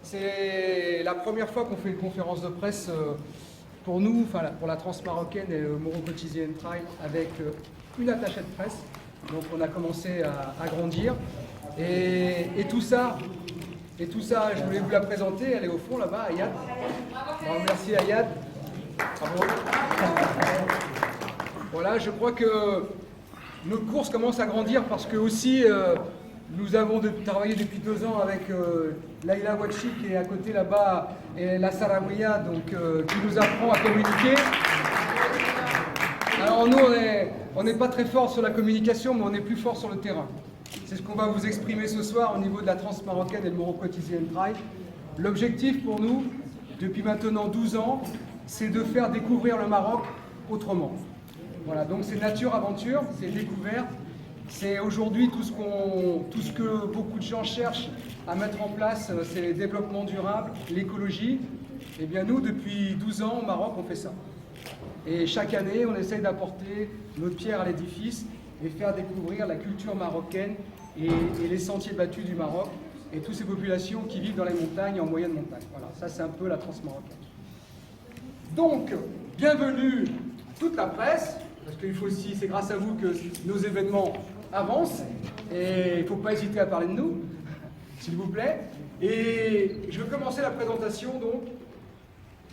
C'est la première fois qu'on fait une conférence de presse pour nous, enfin pour la Transmarocaine et le Morocco TZN Trail avec une attachée de presse. Donc on a commencé à grandir. Et tout ça, je voulais vous la présenter, elle est au fond là-bas, Ayad. Bon, merci Ayad. Bravo. Voilà, je crois que notre course commence à grandir parce que aussi nous avons travaillé depuis 2 ans avec Laila Wachi qui est à côté là-bas et la Sarawiya donc qui nous apprend à communiquer. Alors nous on n'est pas très fort sur la communication mais on est plus fort sur le terrain. C'est ce qu'on va vous exprimer ce soir au niveau de la Transmarocaine et le Morocco TZN Trail. L'objectif pour nous, depuis maintenant 12 ans, c'est de faire découvrir le Maroc autrement. Voilà, donc c'est nature, aventure, c'est découverte. C'est aujourd'hui tout ce que beaucoup de gens cherchent à mettre en place, c'est le développement durable, l'écologie. Et bien nous, depuis 12 ans au Maroc, on fait ça. Et chaque année, on essaye d'apporter notre pierre à l'édifice et faire découvrir la culture marocaine et les sentiers battus du Maroc et toutes ces populations qui vivent dans les montagnes et en moyenne montagne. Voilà, ça c'est un peu la Transmarocaine. Donc, bienvenue toute la presse, parce qu'il faut aussi, c'est grâce à vous que nos événements avancent, et il ne faut pas hésiter à parler de nous, s'il vous plaît. Et je vais commencer la présentation donc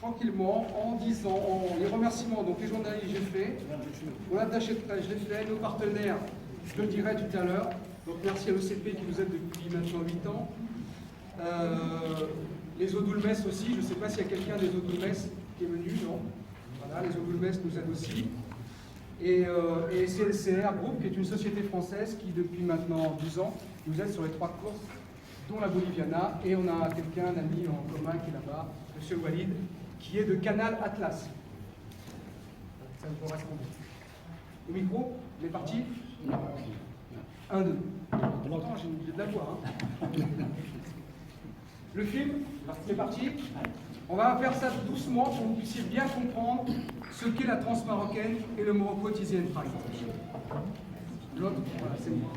tranquillement en disant les remerciements, donc les journalistes j'ai fait, mon attaché de presse je l'ai fait, nos partenaires je le dirai tout à l'heure, donc merci à l'OCP qui nous aide depuis maintenant 8 ans, les Odoulmes aussi, je ne sais pas s'il y a quelqu'un des Odoulmes qui est venu, non, voilà, les Odoulmes nous aident aussi, et CLCR Group qui est une société française qui depuis maintenant 12 ans nous aide sur les 3 courses, dont la Boliviana, et on a quelqu'un, un ami en commun qui est là-bas, M. Walid, qui est de Canal Atlas. Ça me correspond. Le micro, il est parti 1, 2. Pourtant, j'ai de la voix. Hein. Le film, c'est parti. On va faire ça doucement pour que vous puissiez bien comprendre ce qu'est la Transmarocaine et le Morocco TZN Trail. L'autre, voilà, c'est bon.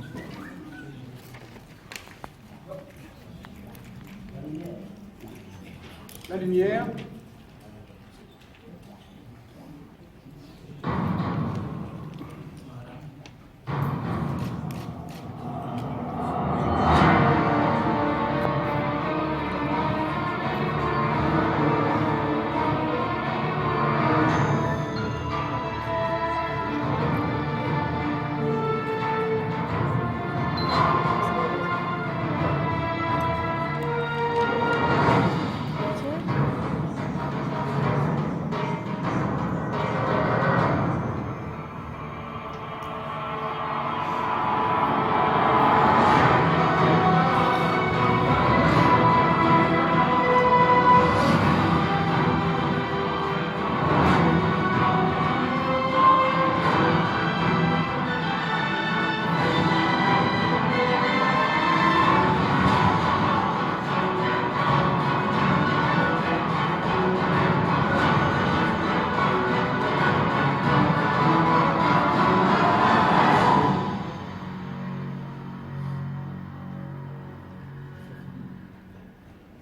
La lumière.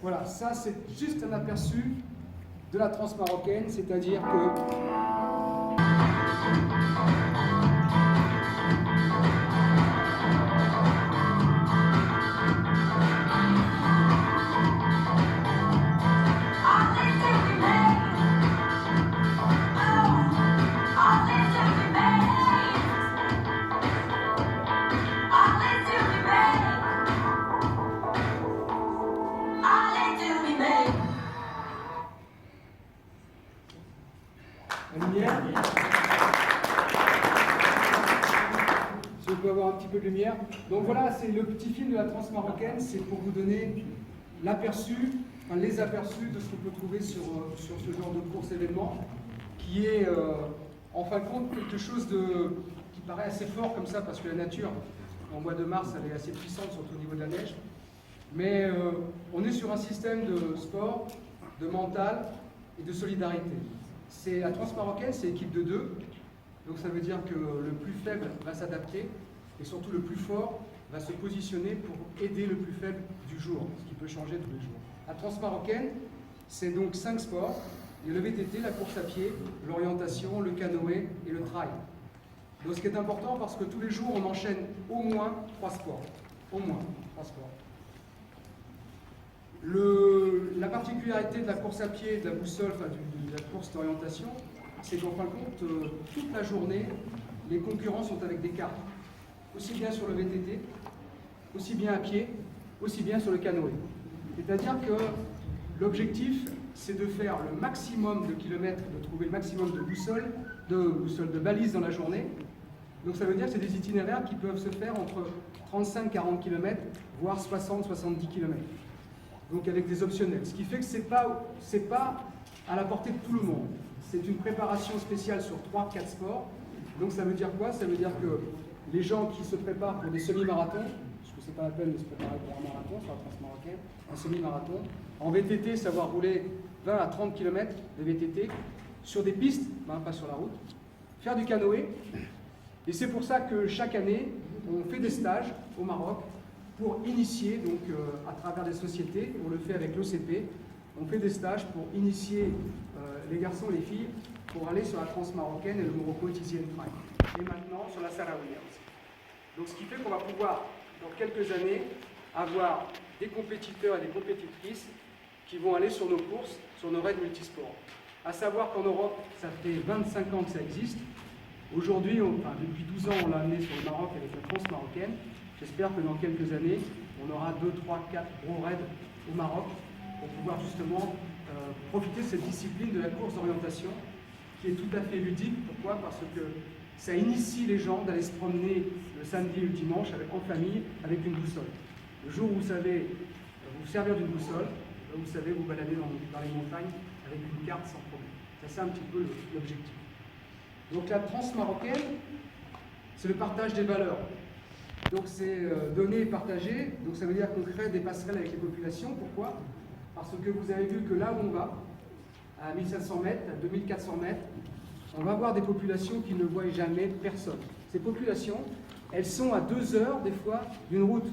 Voilà, ça c'est juste un aperçu de la Transmarocaine, c'est-à-dire que la lumière. Si on peut avoir un petit peu de lumière. Donc voilà, c'est le petit film de la Transmarocaine, c'est pour vous donner l'aperçu, enfin les aperçus de ce qu'on peut trouver sur ce genre de course événement, qui est en fin de compte quelque chose qui paraît assez fort comme ça, parce que la nature, en mois de mars, elle est assez puissante, surtout au niveau de la neige. Mais on est sur un système de sport, de mental et de solidarité. La Transmarocaine, c'est équipe de 2, donc ça veut dire que le plus faible va s'adapter et surtout le plus fort va se positionner pour aider le plus faible du jour, ce qui peut changer tous les jours. La transmarocaine, c'est donc 5 sports. Il y a le VTT, la course à pied, l'orientation, le canoë et le trail. Donc ce qui est important parce que tous les jours on enchaîne au moins 3 sports. Au moins 3 sports. La particularité de la course à pied, de la boussole, enfin de la course d'orientation, c'est qu'en fin de compte, toute la journée, les concurrents sont avec des cartes. Aussi bien sur le VTT, aussi bien à pied, aussi bien sur le canoë. C'est-à-dire que l'objectif, c'est de faire le maximum de kilomètres, de trouver le maximum de balises dans la journée. Donc ça veut dire que c'est des itinéraires qui peuvent se faire entre 35-40 km, voire 60-70 km. Donc avec des optionnels. Ce qui fait que ce n'est pas à la portée de tout le monde. C'est une préparation spéciale sur 3-4 sports. Donc ça veut dire quoi? Ça veut dire que les gens qui se préparent pour des semi-marathons, parce que ce n'est pas la peine de se préparer pour un marathon sur la transmarocaine, un semi-marathon, en VTT, savoir rouler 20 à 30 km de VTT sur des pistes, pas sur la route, faire du canoë. Et c'est pour ça que chaque année, on fait des stages au Maroc pour initier, donc à travers des sociétés, on le fait avec l'OCP, on fait des stages pour initier les garçons et les filles pour aller sur la transmarocaine et le Morocco Tiziane Trail. Et maintenant sur la Sarawiya aussi. Donc ce qui fait qu'on va pouvoir, dans quelques années, avoir des compétiteurs et des compétitrices qui vont aller sur nos courses, sur nos raids multisports. À savoir qu'en Europe, ça fait 25 ans que ça existe. Aujourd'hui, depuis 12 ans, on l'a amené sur le Maroc avec la transmarocaine. J'espère que dans quelques années, on aura 2, 3, 4 gros raids au Maroc pour pouvoir justement profiter de cette discipline de la course d'orientation qui est tout à fait ludique. Pourquoi? Parce que ça initie les gens d'aller se promener le samedi et le dimanche en famille avec une boussole. Le jour où vous savez vous servir d'une boussole, vous savez vous balader dans les montagnes avec une carte sans problème. C'est ça un petit peu l'objectif. Donc la transmarocaine, c'est le partage des valeurs. Donc c'est donner et partager. Donc ça veut dire qu'on crée des passerelles avec les populations. Pourquoi? Parce que vous avez vu que là où on va, à 1500 mètres, à 2400 mètres, on va voir des populations qui ne voient jamais personne. Ces populations, elles sont à 2 heures des fois d'une route.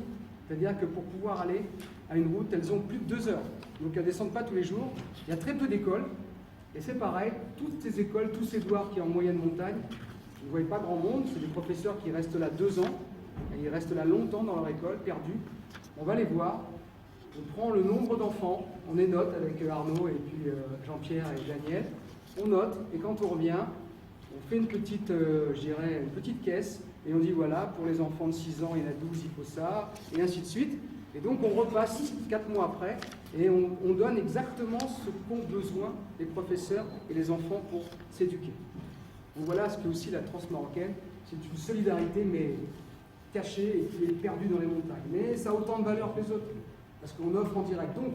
C'est-à-dire que pour pouvoir aller à une route, elles ont plus de 2 heures. Donc elles ne descendent pas tous les jours. Il y a très peu d'écoles. Et c'est pareil, toutes ces écoles, tous ces douars qui sont en moyenne montagne, vous ne voyez pas grand monde, c'est des professeurs qui restent là 2 ans, et ils restent là longtemps dans leur école, perdus. On va les voir, on prend le nombre d'enfants, on les note avec Arnaud et puis Jean-Pierre et Daniel, on note, et quand on revient, on fait une petite, une petite caisse, et on dit voilà, pour les enfants de 6 ans, il y en a 12, il faut ça, et ainsi de suite. Et donc on repasse 4 mois après, et on donne exactement ce qu'ont besoin les professeurs et les enfants pour s'éduquer. Donc voilà ce que aussi la transmarocaine, c'est une solidarité mais cachée et qui est perdue dans les montagnes. Mais ça a autant de valeur que les autres, parce qu'on offre en direct. Donc,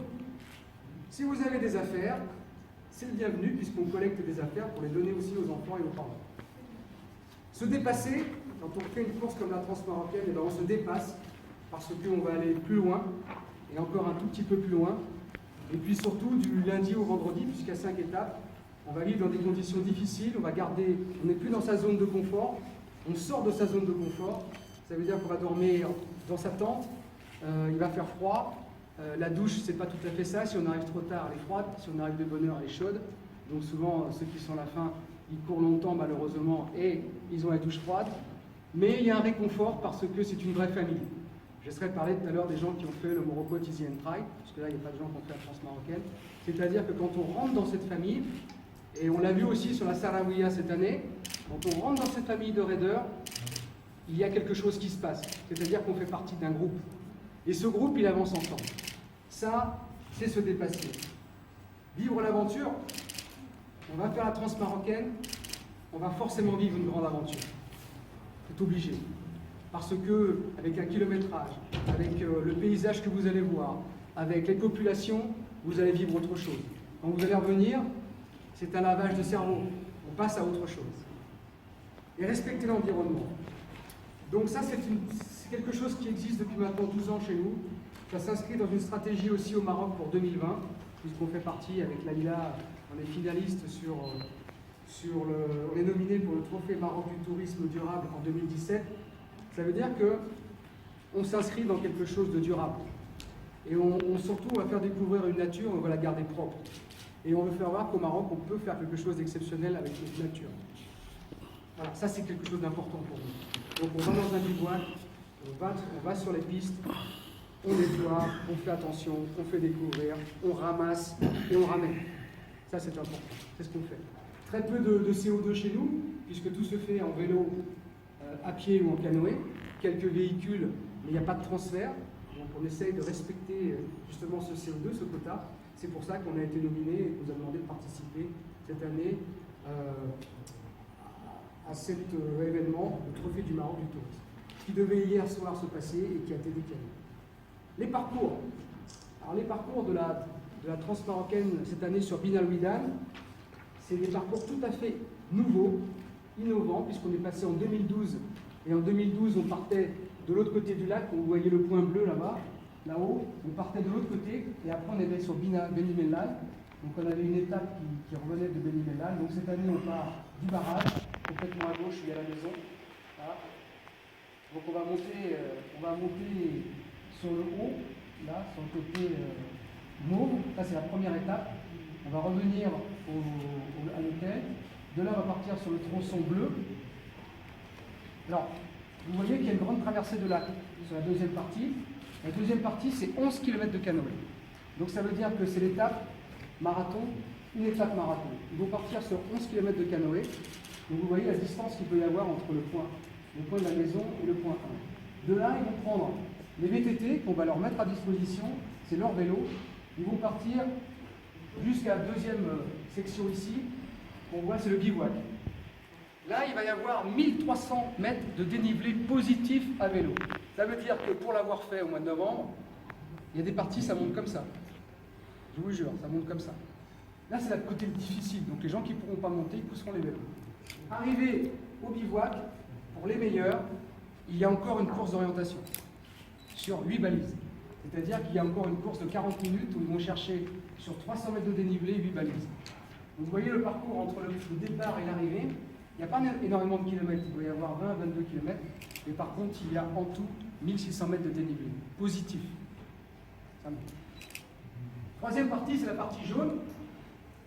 si vous avez des affaires, c'est le bienvenu puisqu'on collecte des affaires pour les donner aussi aux enfants et aux parents. Se dépasser, quand on fait une course comme la transmarocaine, eh bien on se dépasse parce qu'on va aller plus loin, et encore un tout petit peu plus loin, et puis surtout du lundi au vendredi, puisqu'à 5 étapes, on va vivre dans des conditions difficiles, on n'est plus dans sa zone de confort, on sort de sa zone de confort, ça veut dire qu'on va dormir dans sa tente, il va faire froid, la douche c'est pas tout à fait ça, si on arrive trop tard elle est froide, si on arrive de bonne heure elle est chaude, donc souvent ceux qui sont à la fin, ils courent longtemps malheureusement et ils ont la douche froide, mais il y a un réconfort parce que c'est une vraie famille. Je laisserai parler tout à l'heure des gens qui ont fait le Morocco Tiziane Trail, parce que là, il n'y a pas de gens qui ont fait la transmarocaine. C'est-à-dire que quand on rentre dans cette famille, et on l'a vu aussi sur la Sarawiya cette année, quand on rentre dans cette famille de raiders, il y a quelque chose qui se passe. C'est-à-dire qu'on fait partie d'un groupe. Et ce groupe, il avance ensemble. Ça, c'est se dépasser. Vivre l'aventure, on va faire la transmarocaine, on va forcément vivre une grande aventure. C'est obligé. Parce que, avec un kilométrage, avec le paysage que vous allez voir, avec les populations, vous allez vivre autre chose. Quand vous allez revenir, c'est un lavage de cerveau. On passe à autre chose. Et respecter l'environnement. Donc ça, c'est quelque chose qui existe depuis maintenant 12 ans chez nous. Ça s'inscrit dans une stratégie aussi au Maroc pour 2020, puisqu'on fait partie avec l'AILA, on est finaliste on est nominé pour le Trophée Maroc du tourisme durable en 2017. Ça veut dire qu'on s'inscrit dans quelque chose de durable. Et surtout, on va faire découvrir une nature, on va la garder propre. Et on veut faire voir qu'au Maroc, on peut faire quelque chose d'exceptionnel avec notre nature. Voilà, ça c'est quelque chose d'important pour nous. Donc on va dans un bivouac, on va sur les pistes, on nettoie, on fait attention, on fait découvrir, on ramasse et on ramène. Ça c'est important, c'est ce qu'on fait. Très peu de CO2 chez nous, puisque tout se fait en vélo, à pied ou en canoë. Quelques véhicules, mais il n'y a pas de transfert. Donc on essaye de respecter justement ce CO2, ce quota. C'est pour ça qu'on a été nominé et qu'on nous a demandé de participer cette année à cet événement, le Trophée du Maroc du tourisme, qui devait hier soir se passer et qui a été décalé. Les parcours. Alors les parcours de la Transmarocaine cette année sur Bin Al Widan, c'est des parcours tout à fait nouveaux, innovants, puisqu'on est passé en 2012. Et en 2012, on partait de l'autre côté du lac, vous voyez le point bleu là-bas, là-haut, on partait de l'autre côté, et après on était sur Beni Mellal. Donc on avait une étape qui revenait de Beni Mellal. Donc cette année, on part du barrage, complètement à gauche, il y a la maison. Voilà. Donc on va monter sur le haut, là, sur le côté mauve. Ça c'est la première étape. On va revenir à l'hôtel. De là, on va partir sur le tronçon bleu. Alors, vous voyez qu'il y a une grande traversée de lac sur la deuxième partie. La deuxième partie, c'est 11 km de canoë. Donc ça veut dire que c'est l'étape marathon, une étape marathon. Ils vont partir sur 11 km de canoë. Donc vous voyez la distance qu'il peut y avoir entre le point de la maison et le point 1. De là, ils vont prendre les VTT qu'on va leur mettre à disposition, c'est leur vélo. Ils vont partir jusqu'à la deuxième section ici. On voit, c'est le bivouac. Là, il va y avoir 1300 mètres de dénivelé positif à vélo. Ça veut dire que pour l'avoir fait au mois de novembre, il y a des parties, ça monte comme ça. Je vous jure, ça monte comme ça. Là, c'est le côté difficile. Donc les gens qui ne pourront pas monter, ils pousseront les vélos. Arrivé au bivouac, pour les meilleurs, il y a encore une course d'orientation sur 8 balises. C'est-à-dire qu'il y a encore une course de 40 minutes où ils vont chercher sur 300 mètres de dénivelé 8 balises. Donc, vous voyez le parcours entre le départ et l'arrivée. Il n'y a pas énormément de kilomètres, il doit y avoir 20-22 kilomètres, mais par contre, il y a en tout 1600 mètres de dénivelé, positif. Ça monte. Troisième partie, c'est la partie jaune.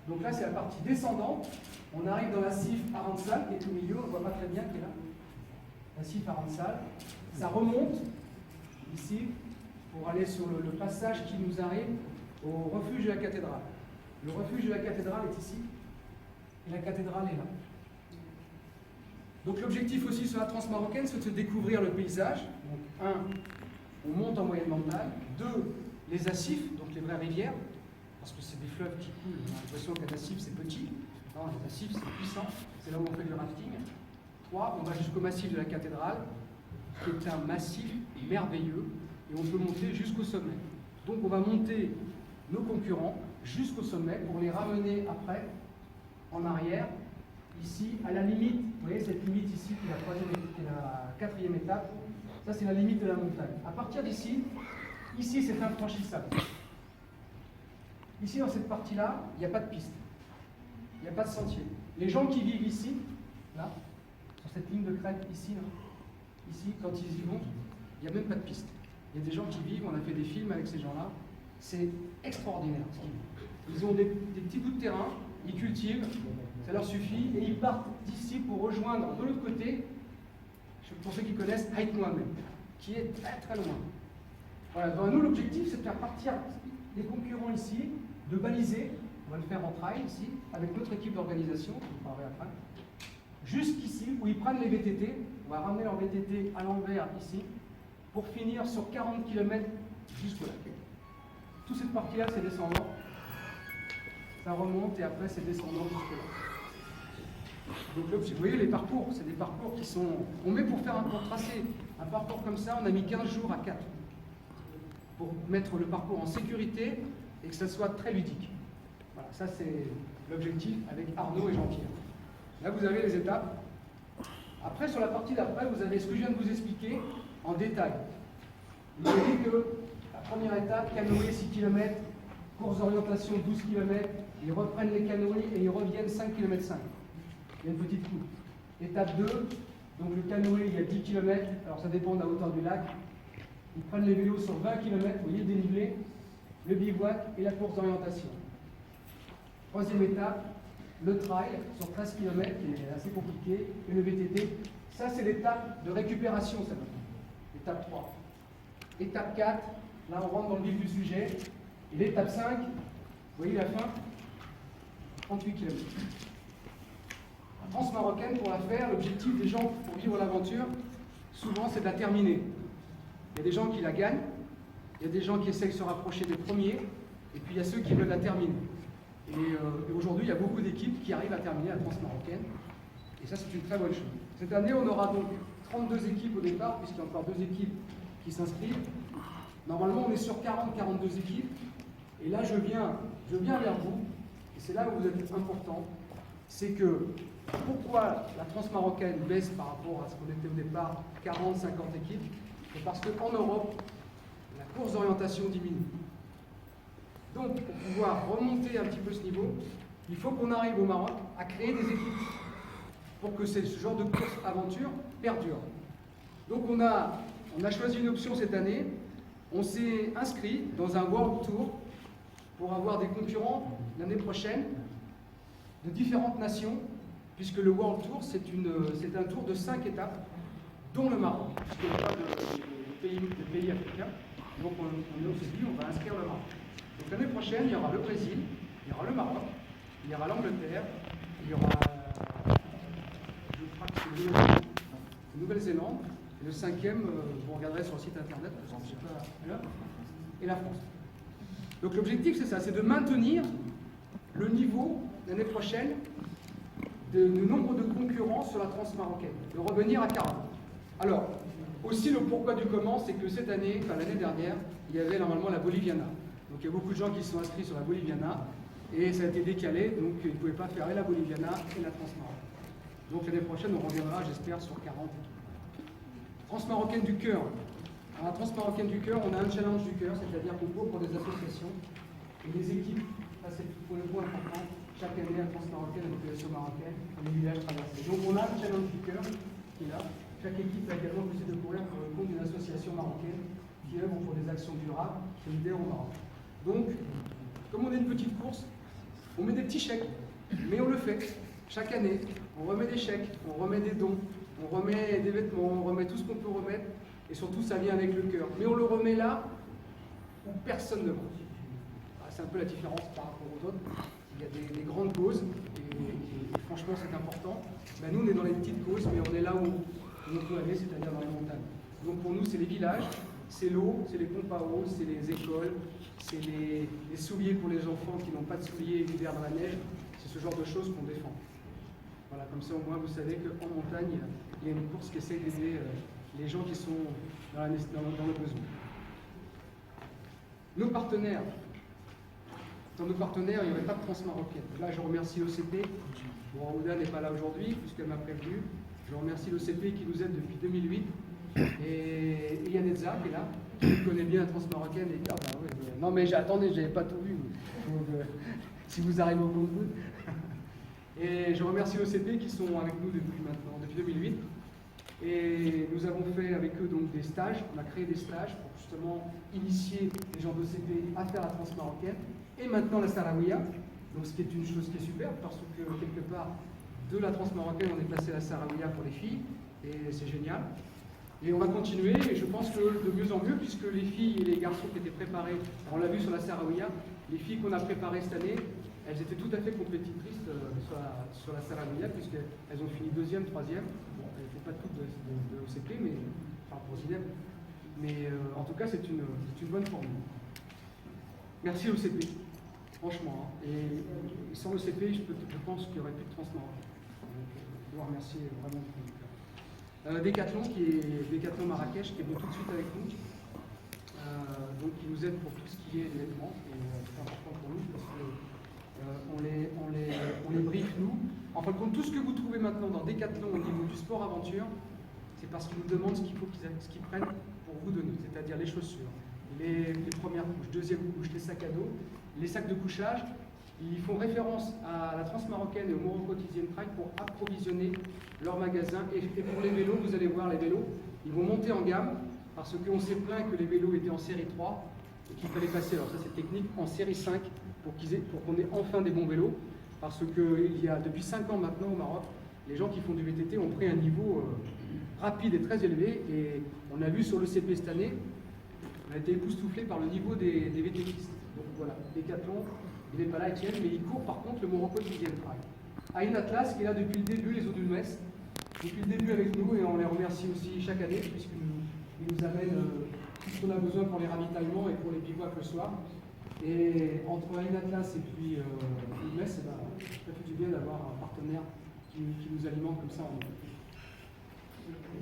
Donc là, c'est la partie descendante. On arrive dans la CIF Aransal, qui est au milieu, on ne voit pas très bien, qui est là. La CIF Aransal. Ça remonte, ici, pour aller sur le passage qui nous arrive au refuge de la cathédrale. Le refuge de la cathédrale est ici, et la cathédrale est là. Donc l'objectif aussi sur la Transmarocaine, c'est de découvrir le paysage. Donc, 1, on monte en moyenne montagne. 2, les acifs, donc les vraies rivières, parce que c'est des fleuves qui coulent. On a l'impression qu'un acif c'est petit. Non, les acifs c'est puissant, c'est là où on fait du rafting. 3, on va jusqu'au massif de la cathédrale, qui est un massif merveilleux, et on peut monter jusqu'au sommet. Donc on va monter nos concurrents jusqu'au sommet pour les ramener après, en arrière, ici, à la limite, vous voyez cette limite ici, qui est la quatrième étape, ça c'est la limite de la montagne. À partir d'ici, ici c'est infranchissable. Ici dans cette partie-là, il n'y a pas de piste, il n'y a pas de sentier. Les gens qui vivent ici, là, sur cette ligne de crête ici, là, ici, quand ils y vont, il n'y a même pas de piste. Il y a des gens qui vivent, on a fait des films avec ces gens-là, c'est extraordinaire ce qu'ils vivent. Ils ont des petits bouts de terrain, ils cultivent, ça leur suffit, et ils partent d'ici pour rejoindre de l'autre côté, pour ceux qui connaissent, Haït Mohamed, qui est très très loin. Voilà, donc nous l'objectif c'est de faire partir les concurrents ici, de baliser, on va le faire en trail ici, avec notre équipe d'organisation, je vous parlerai après, jusqu'ici où ils prennent les VTT, on va ramener leur VTT à l'envers ici, pour finir sur 40 km jusqu'au lac. Toute cette partie-là c'est descendant, ça remonte et après c'est descendant jusque là. Donc là, vous voyez les parcours, c'est des parcours qui sont... On met pour faire un tracé, un parcours comme ça, on a mis 15 jours à 4 pour mettre le parcours en sécurité et que ça soit très ludique. Voilà, ça c'est l'objectif avec Arnaud et Jean-Pierre. Là vous avez les étapes. Après sur la partie d'après, vous avez ce que je viens de vous expliquer en détail. Vous voyez que la première étape, canoë 6 km, course d'orientation 12 km, ils reprennent les canoës et ils reviennent 5 km 5. Il y a une petite coupe. Étape 2, donc le canoë, il y a 10 km, alors ça dépend de la hauteur du lac. Ils prennent les vélos sur 20 km, vous voyez le dénivelé, le bivouac et la course d'orientation. Troisième étape, le trail sur 13 km, qui est assez compliqué, et le VTT. Ça, c'est l'étape de récupération, ça maintenant. Étape 3. Étape 4, là on rentre dans le vif du sujet. Et l'étape 5, vous voyez la fin, 38 km. La transmarocaine, pour la faire, l'objectif des gens pour vivre l'aventure, souvent c'est de la terminer. Il y a des gens qui la gagnent, il y a des gens qui essayent de se rapprocher des premiers, et puis il y a ceux qui veulent la terminer. Et aujourd'hui, il y a beaucoup d'équipes qui arrivent à terminer la transmarocaine, et ça c'est une très bonne chose. Cette année, on aura donc 32 équipes au départ, puisqu'il y a encore 2 équipes qui s'inscrivent. Normalement, on est sur 40-42 équipes, et là je viens vers vous, et c'est là où vous êtes important, c'est que pourquoi la transmarocaine baisse par rapport à ce qu'on était au départ, 40-50 équipes? C'est parce qu'en Europe, la course d'orientation diminue. Donc, pour pouvoir remonter un petit peu ce niveau, il faut qu'on arrive au Maroc à créer des équipes pour que ce genre de course aventure perdure. Donc, on a choisi une option cette année. On s'est inscrit dans un World Tour pour avoir des concurrents l'année prochaine de différentes nations, puisque le World Tour, c'est un tour de 5 étapes, dont le Maroc, puisqu'il n'y a pas de pays africains. Donc on s'est dit, on va inscrire le Maroc. Donc l'année prochaine, il y aura le Brésil, il y aura le Maroc, il y aura l'Angleterre, il y aura, je crois que c'est la Nouvelle-Zélande, et le 5e, vous regarderez sur le site internet, je ne sais pas là, et la France. Donc l'objectif, c'est ça, c'est de maintenir le niveau l'année prochaine du nombre de concurrents sur la transmarocaine, de revenir à 40. Alors, aussi le pourquoi du comment, c'est que cette année, enfin l'année dernière, il y avait normalement la Boliviana. Donc il y a beaucoup de gens qui se sont inscrits sur la Boliviana, et ça a été décalé, donc ils ne pouvaient pas faire et la Boliviana et la transmarocaine. Donc l'année prochaine, on reviendra, j'espère, sur 40. Transmarocaine du cœur. Alors la transmarocaine du cœur, on a un challenge du cœur, c'est-à-dire qu'on court pour des associations et des équipes. Ça, c'est le point important. Chaque année, la transmarocaine, la population marocaine, les villages traversés. Donc on a un challenge du cœur qui est là. Chaque équipe a également décidé de courir pour le compte d'une association marocaine qui œuvre pour des actions durables, solidaires au Maroc. Donc, comme on est une petite course, on met des petits chèques, mais on le fait. Chaque année, on remet des chèques, on remet des dons, on remet des vêtements, on remet tout ce qu'on peut remettre, et surtout ça vient avec le cœur. Mais on le remet là où personne ne va. C'est un peu la différence par rapport aux autres. Il y a des grandes causes, et franchement c'est important. Ben, nous on est dans les petites causes, mais on est là où on peut aller, c'est-à-dire dans les montagnes. Donc pour nous c'est les villages, c'est l'eau, c'est les pompes à eau, c'est les écoles, c'est les souliers pour les enfants qui n'ont pas de souliers l'hiver dans la neige, c'est ce genre de choses qu'on défend. Voilà, comme ça au moins vous savez qu'en montagne, il y a une course qui essaie d'aider les gens qui sont dans le besoin. Nos partenaires. Dans nos partenaires, il n'y aurait pas de transmarocaine. Là, je remercie l'OCP. Bon, Aouda n'est pas là aujourd'hui, puisqu'elle m'a prévenu. Je remercie l'OCP qui nous aide depuis 2008. Et Yanetza qui est là, qui connaît bien la transmarocaine. Et ah, bah, ouais. Non, mais attendez, je n'avais pas tout vu. Donc, si vous arrivez au compte-goutte. Et je remercie l'OCP qui sont avec nous depuis 2008. Et nous avons fait avec eux donc des stages. On a créé des stages pour justement initier les gens d'OCP à faire la transmarocaine. Et maintenant la Sarawiya, donc ce qui est une chose qui est super, parce que quelque part, de la transmarocaine, on est passé à la Sarawiya pour les filles, et c'est génial. Et on va continuer, et je pense que de mieux en mieux, puisque les filles et les garçons qui étaient préparés, on l'a vu sur la Sarawiya, les filles qu'on a préparées cette année, elles étaient tout à fait compétitrices sur la Sarawiya, puisqu'elles ont fini 2e, 3e. Bon, elles n'étaient pas toutes de OCP, mais enfin pour ZINEP. Mais en tout cas, c'est une bonne formule. Merci OCP. Franchement, hein. Et sans le CP, je pense qu'il n'y aurait plus de transmarocaine. Je dois remercier vraiment tout le cœur. Decathlon, qui est Decathlon Marrakech, qui est venu tout de suite avec nous, donc qui nous aide pour tout ce qui est vêtements, et c'est important pour nous parce qu'on les briefe nous. En fin de compte, tout ce que vous trouvez maintenant dans Decathlon au niveau du sport aventure, c'est parce qu'ils nous demandent ce qu'il faut qu'ils prennent pour vous donner, c'est-à-dire les chaussures, les premières couches, deuxième couche, les sacs à dos. Les sacs de couchage, ils font référence à la transmarocaine et au Morocco Tiziane Trail pour approvisionner leur magasin. Et pour les vélos, vous allez voir les vélos, ils vont monter en gamme. parce qu'on s'est plaint que les vélos étaient en série 3 et qu'il fallait passer, alors ça c'est technique, en série 5 pour qu'on ait enfin des bons vélos, parce qu'il y a depuis 5 ans maintenant au Maroc, les gens qui font du VTT ont pris un niveau rapide et très élevé, et on a vu sur le CP cette année, on a été époustouflé par le niveau des VTTistes. Donc voilà, Decathlon, il n'est pas là, Etienne, mais il court par contre le Morocco 10e Trail. Aïn Atlas qui est là depuis le début, les eaux du Metz, depuis le début avec nous, et on les remercie aussi chaque année puisqu'ils nous amènent tout ce qu'on a besoin pour les ravitaillements et pour les bivouacs le soir. Et entre Aïn Atlas et puis le Metz, ça fait du bien d'avoir un partenaire qui nous alimente comme ça en eau.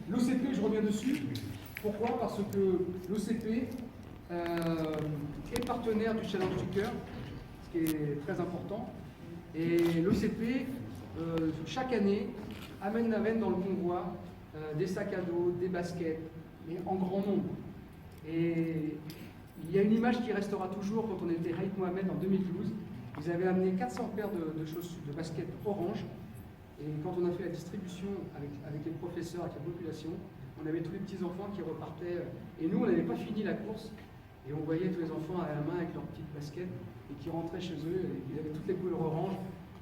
L'OCP, je reviens dessus. Pourquoi? Parce que l'OCP est partenaire du Challenge du Cœur, ce qui est très important. Et l'OCP, chaque année, amène dans le convoi des sacs à dos, des baskets, mais en grand nombre. Et il y a une image qui restera toujours quand on était Haït Mohamed en 2012. Ils avaient amené 400 paires de chaussures, de baskets orange. Et quand on a fait la distribution avec les professeurs, avec la population, on avait tous les petits-enfants qui repartaient. Et nous, on n'avait pas fini la course. Et on voyait tous les enfants à la main avec leurs petites baskets et qui rentraient chez eux. Et ils avaient toutes les couleurs orange.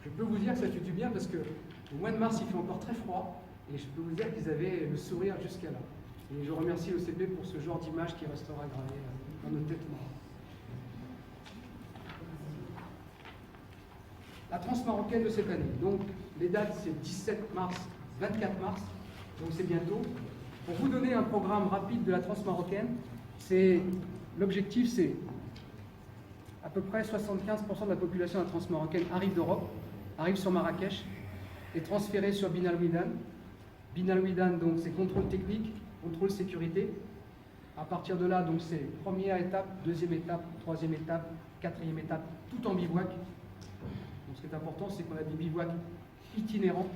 Je peux vous dire que ça fait du bien parce que au mois de mars, il fait encore très froid. Et je peux vous dire qu'ils avaient le sourire jusqu'à là. Et je remercie l'OCP pour ce genre d'image qui restera gravé dans nos têtes noires. La transmarocaine de cette année. Donc, les dates, c'est 17 mars, 24 mars, donc c'est bientôt. Pour vous donner un programme rapide de la transmarocaine, l'objectif, c'est à peu près 75% de la population de la transmarocaine arrive d'Europe, arrive sur Marrakech, est transférée sur Bin Al-Ouidan. Bin Al-Ouidan, donc c'est contrôle technique, contrôle sécurité. À partir de là, donc c'est première étape, deuxième étape, troisième étape, quatrième étape, tout en bivouac. Donc ce qui est important, c'est qu'on a des bivouacs itinérants.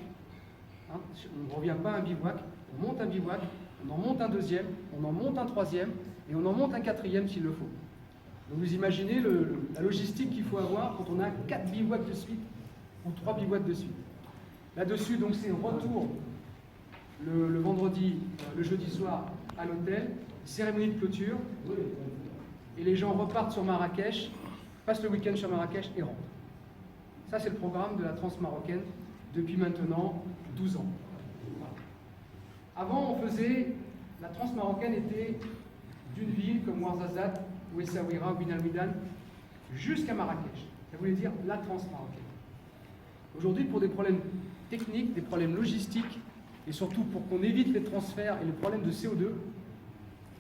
Hein, on ne revient pas à un bivouac, on monte un bivouac, on en monte un deuxième, on en monte un troisième, et on en monte un quatrième s'il le faut. Donc vous imaginez la logistique qu'il faut avoir quand on a 4 bivouacs de suite, ou 3 bivouacs de suite. Là-dessus, donc c'est retour le vendredi, le jeudi soir à l'hôtel, cérémonie de clôture, et les gens repartent sur Marrakech, passent le week-end sur Marrakech et rentrent. Ça, c'est le programme de la transmarocaine depuis maintenant 12 ans. Voilà. Avant, on faisait, la transmarocaine était d'une ville comme Ouarzazate, ou Essaouira, ou Bin Al-Ouidan, jusqu'à Marrakech. Ça voulait dire la transmarocaine. Aujourd'hui, pour des problèmes techniques, des problèmes logistiques, et surtout pour qu'on évite les transferts et les problèmes de CO2,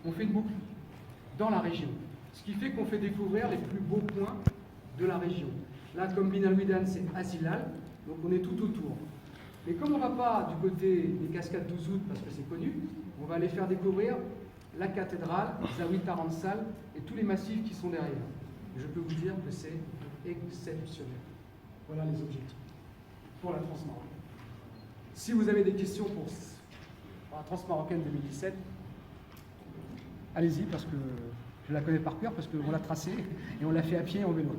on fait une boucle dans la région. Ce qui fait qu'on fait découvrir les plus beaux points de la région. Là, comme Bin Al-Ouidan, c'est Azilal, donc on est tout autour. Mais comme on ne va pas du côté des cascades d'Ouzoud, parce que c'est connu, on va aller faire découvrir la cathédrale, Zawi Taransal et tous les massifs qui sont derrière. Et je peux vous dire que c'est exceptionnel. Voilà les objectifs pour la Transmarocaine. Si vous avez des questions pour la Transmarocaine 2017, allez-y, parce que je la connais par cœur, parce qu'on l'a tracée et on l'a fait à pied en vélo.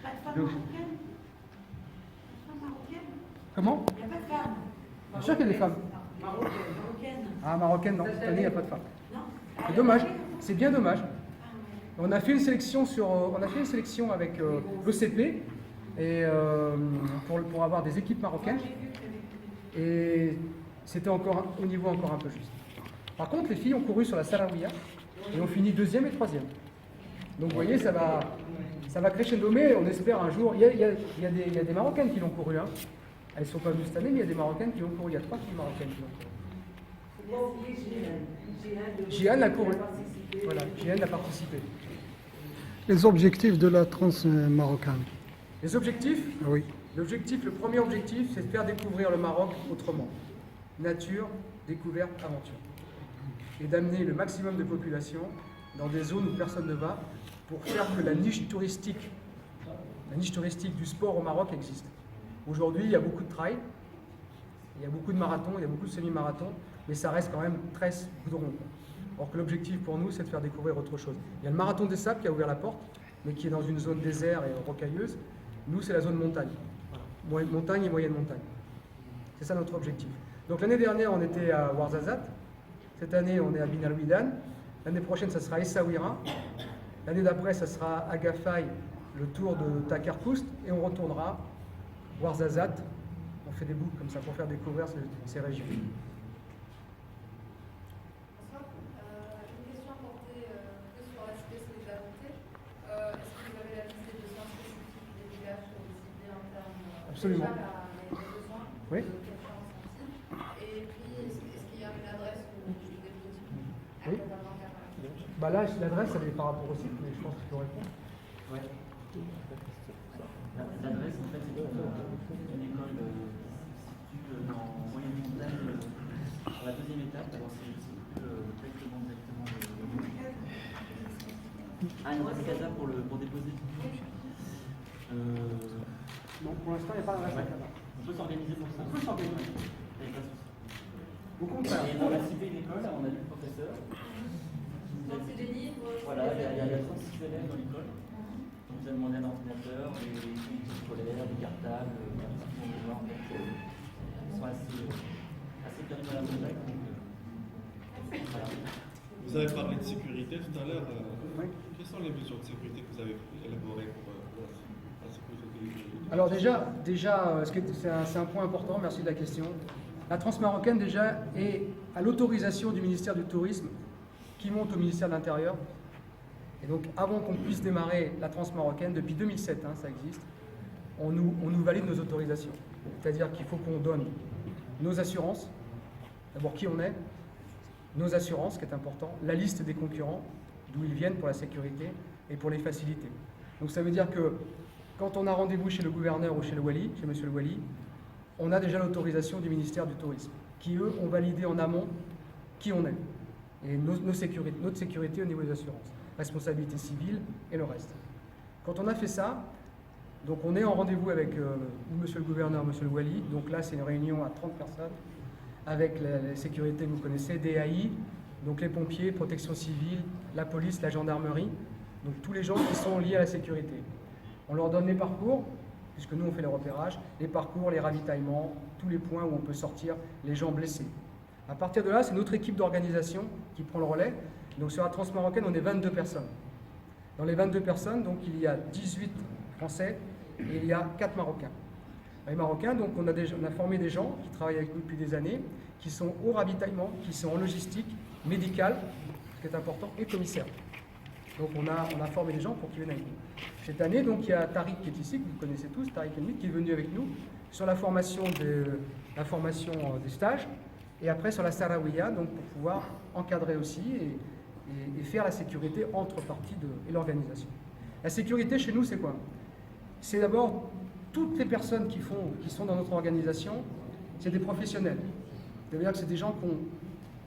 Pas de femme marocaine? Pas de femme marocaine? Comment? Il n'y a pas de femmes. Bien sûr qu'il y a des femmes. Marocaine. Ah, marocaine, non, cette année, il n'y a pas de femmes. Non? C'est dommage, c'est bien dommage. On a fait une sélection, avec l'OCP et pour avoir des équipes marocaines. Et c'était encore au niveau encore un peu juste. Par contre, les filles ont couru sur la Salawiya et ont fini 2e et 3e. Donc vous voyez, ça va crescendo, mais on espère un jour. Il y a des Marocaines qui l'ont couru. Hein. Elles ne sont pas venues cette année, mais il y a des Marocaines qui l'ont couru. Il y a 3 filles marocaines qui l'ont couru. Jihan a couru. Voilà, Jihan a participé. Les objectifs de la transmarocaine. Les objectifs? Oui. Le premier objectif, c'est de faire découvrir le Maroc autrement. Nature, découverte, aventure. Et d'amener le maximum de population dans des zones où personne ne va pour faire que la niche touristique du sport au Maroc existe. Aujourd'hui, il y a beaucoup de trail, il y a beaucoup de marathons, il y a beaucoup de semi-marathons, mais ça reste quand même très goudron. Or que l'objectif pour nous, c'est de faire découvrir autre chose. Il y a le marathon des sables qui a ouvert la porte, mais qui est dans une zone désert et rocailleuse. Nous, c'est la zone montagne. Voilà. Montagne et moyenne montagne. C'est ça notre objectif. Donc l'année dernière, on était à Ouarzazate. Cette année, on est à Bin Al-Ouidan. L'année prochaine, ça sera Essaouira. L'année d'après, ça sera Agafay, le tour de Takarkoust. Et on retournera Ouarzazate. On fait des boucles comme ça pour faire découvrir ces régions. Bonsoir. Une question portée plus sur l'aspect solidarité. Est-ce que vous avez la liste des besoins spécifiques des villages que vous ciblez en termes Absolument. déjà les besoins Oui. de quel genre sont-ils? Et puis, est-ce qu'il y a une adresse ou des politiques Oui. à la bancaire, par exemple? Bah là, l'adresse, elle est par rapport au site, mais je pense qu'il faut répondre. Ouais. L'adresse, en fait, c'est une école située dans moyenne montagne, sur la deuxième étape. Alors, c'est exactement Ah, une adresse CASA pour déposer. Donc pour l'instant, il n'y a pas d'adresse à Canada. On peut s'organiser pour ça. On peut s'organiser. Il n'y a pas de souci. Au contraire. Et on a cité une école, on a dit le professeur. Donc, c'est des livres. Voilà, il y a 36 élèves dans l'école. On nous a demandé un ordinateur, des outils scolaires, des cartables, des gens. Ils sont assez bien dans la montagne. Voilà. Vous avez parlé de sécurité tout à l'heure. Oui. Quelles sont les mesures de sécurité que vous avez élaborées pour la sécurité des... Alors déjà c'est un point important, merci de la question. La Transmarocaine déjà est à l'autorisation du ministère du Tourisme qui monte au ministère de l'Intérieur. Et donc avant qu'on puisse démarrer la Transmarocaine, depuis 2007, ça existe, on nous valide nos autorisations. C'est-à-dire qu'il faut qu'on donne nos assurances, d'abord qui on est, nos assurances, ce qui est important, la liste des concurrents, d'où ils viennent pour la sécurité et pour les facilités. Donc ça veut dire que quand on a rendez-vous chez le gouverneur ou chez le Wali, chez monsieur le Wali, on a déjà l'autorisation du ministère du Tourisme, qui eux ont validé en amont qui on est et notre sécurité au niveau des assurances, responsabilité civile et le reste. Quand on a fait ça, donc on est en rendez-vous avec monsieur le gouverneur, monsieur le Wali, donc là c'est une réunion à 30 personnes, avec la sécurité que vous connaissez, DAI, donc les pompiers, protection civile, la police, la gendarmerie, donc tous les gens qui sont liés à la sécurité. On leur donne les parcours, puisque nous on fait les repérages, les parcours, les ravitaillements, tous les points où on peut sortir les gens blessés. À partir de là, c'est notre équipe d'organisation qui prend le relais. Donc sur la Transmarocaine, on est 22 personnes. Dans les 22 personnes, donc il y a 18 Français et il y a 4 Marocains. Les Marocains, donc on a formé des gens qui travaillent avec nous depuis des années, qui sont au ravitaillement, qui sont en logistique, médicale, ce qui est important, et commissaire. Donc on a formé des gens pour qu'ils viennent avec nous. Cette année, donc il y a Tariq qui est ici, que vous connaissez tous, Tariq Elmit, qui est venu avec nous sur la formation des stages, et après sur la Sarawiya, donc pour pouvoir encadrer aussi et faire la sécurité entre parties et l'organisation. La sécurité chez nous, c'est quoi? C'est d'abord toutes les personnes qui sont dans notre organisation, c'est des professionnels. C'est-à-dire que c'est des gens qui ont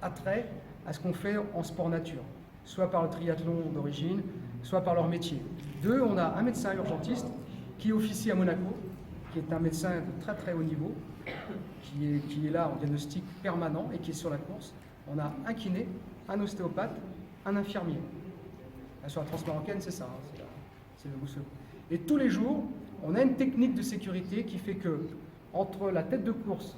attrait à ce qu'on fait en sport nature, soit par le triathlon d'origine, soit par leur métier. Deux, on a un médecin urgentiste qui officie à Monaco, qui est un médecin de très très haut niveau, qui est là en diagnostic permanent et qui est sur la course. On a un kiné, un ostéopathe, un infirmier. Là, sur la Transmarocaine, c'est ça, c'est le Rousseau. Et tous les jours, on a une technique de sécurité qui fait que, entre la tête de course,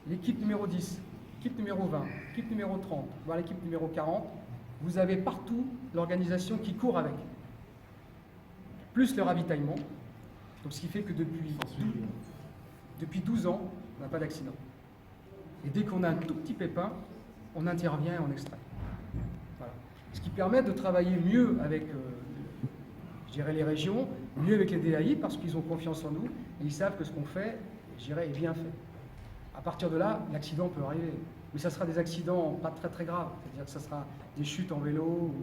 l'équipe numéro 10, l'équipe numéro 20, l'équipe numéro 30, voire l'équipe numéro 40, vous avez partout l'organisation qui court avec. Plus le ravitaillement. Donc ce qui fait que depuis 12 ans, on n'a pas d'accident. Et dès qu'on a un tout petit pépin, on intervient et on extrait. Voilà. Ce qui permet de travailler mieux avec je dirais les régions, mieux avec les DAI parce qu'ils ont confiance en nous et ils savent que ce qu'on fait, je dirais, est bien fait. À partir de là, l'accident peut arriver. Mais ça sera des accidents pas très très graves. C'est-à-dire que ça sera des chutes en vélo ou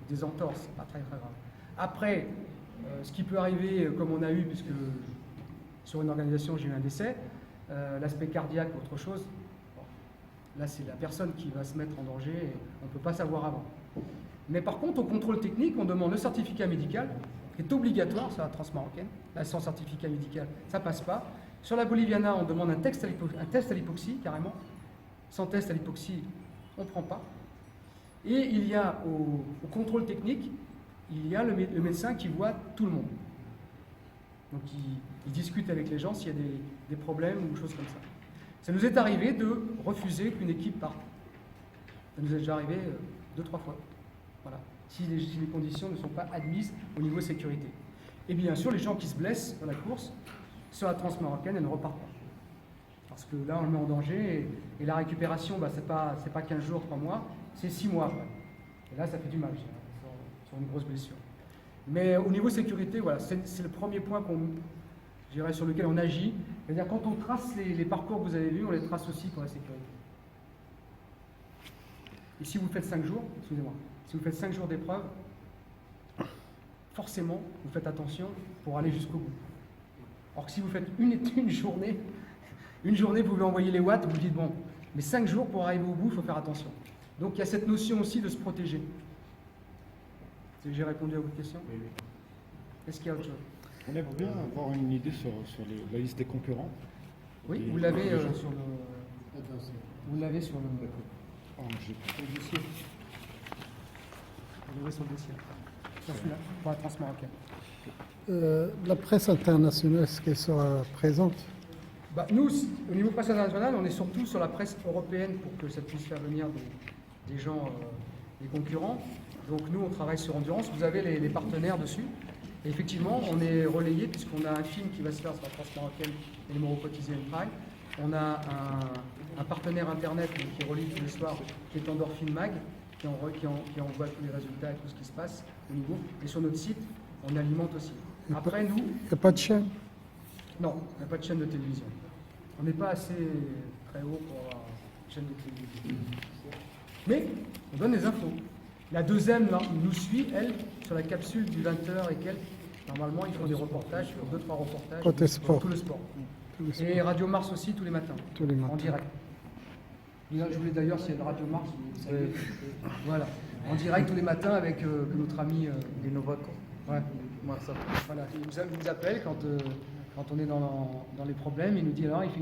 des entorses, pas très très grave. Après, ce qui peut arriver, comme on a eu, puisque sur une organisation j'ai eu un décès, l'aspect cardiaque ou autre chose, bon, là c'est la personne qui va se mettre en danger et on ne peut pas savoir avant. Mais par contre, au contrôle technique, on demande le certificat médical, qui est obligatoire sur la Transmarocaine. Là, sans certificat médical, ça ne passe pas. Sur la Boliviana, on demande un test à l'hypoxie, carrément. Sans test à l'hypoxie, on ne prend pas. Et il y a au contrôle technique, il y a le médecin qui voit tout le monde. Donc il discute avec les gens s'il y a des problèmes ou choses comme ça. Ça nous est arrivé de refuser qu'une équipe parte. Ça nous est déjà arrivé 2-3 fois. Voilà, si les conditions ne sont pas admises au niveau sécurité. Et bien sûr, les gens qui se blessent dans la course, sur la transmarocaine, elles ne repartent pas. Parce que là, on le met en danger, et la récupération, bah, c'est pas 15 jours, 3 mois, c'est 6 mois. Quoi. Et là, ça fait du mal, sur une grosse blessure. Mais au niveau sécurité, voilà, c'est le premier point sur lequel on agit. C'est-à-dire, quand on trace les parcours que vous avez vus, on les trace aussi pour la sécurité. Et si vous faites 5 jours, excusez-moi, si vous faites 5 jours d'épreuve, forcément, vous faites attention pour aller jusqu'au bout. Or que si vous faites une journée, vous pouvez envoyer les watts, vous dites bon, mais 5 jours pour arriver au bout, il faut faire attention. Donc il y a cette notion aussi de se protéger. Est-ce que j'ai répondu à votre question? Oui, oui. Est-ce qu'il y a autre chose? On aimerait bien avoir une idée sur la liste des concurrents. Oui, Et vous l'avez les gens. sur le. Vous l'avez sur le Ah, j'ai- dossier. Vous l'avez sur le dossier. Sur celui-là, pour la transmarocaine. La presse internationale, est-ce qu'elle sera présente? Bah, nous, au niveau presse internationale, on est surtout sur la presse européenne pour que ça puisse faire venir des gens, des concurrents. Donc nous, on travaille sur Endurance. Vous avez les partenaires dessus. Et effectivement, on est relayé puisqu'on a un film qui va se faire sur la transmarocaine et les Mauro-Cotizien Pride. On a un partenaire internet qui relie tous les soirs, qui est Endorphine Mag, qui envoie tous les résultats et tout ce qui se passe au niveau. Et sur notre site, on alimente aussi. Après, nous, Il n'y a pas de chaîne? non, on n'a pas de chaîne de télévision. On n'est pas assez très haut pour avoir une chaîne de télévision. Mais on donne des infos. La deuxième là, nous suit, elle, sur la capsule du 20h et quelques. Normalement, ils font des reportages, 2-3 reportages Côté sur sport. tout le sport. Tous les Et Radio Mars aussi, tous les matins, Tous les matins. en direct. Je voulais d'ailleurs, s'il y a de Radio Mars, vous savez. Voilà, en direct tous les matins avec notre ami. Les Novaco. Ouais, moi ça. Voilà, il nous appelle quand on est dans les problèmes, il nous dit alors il fait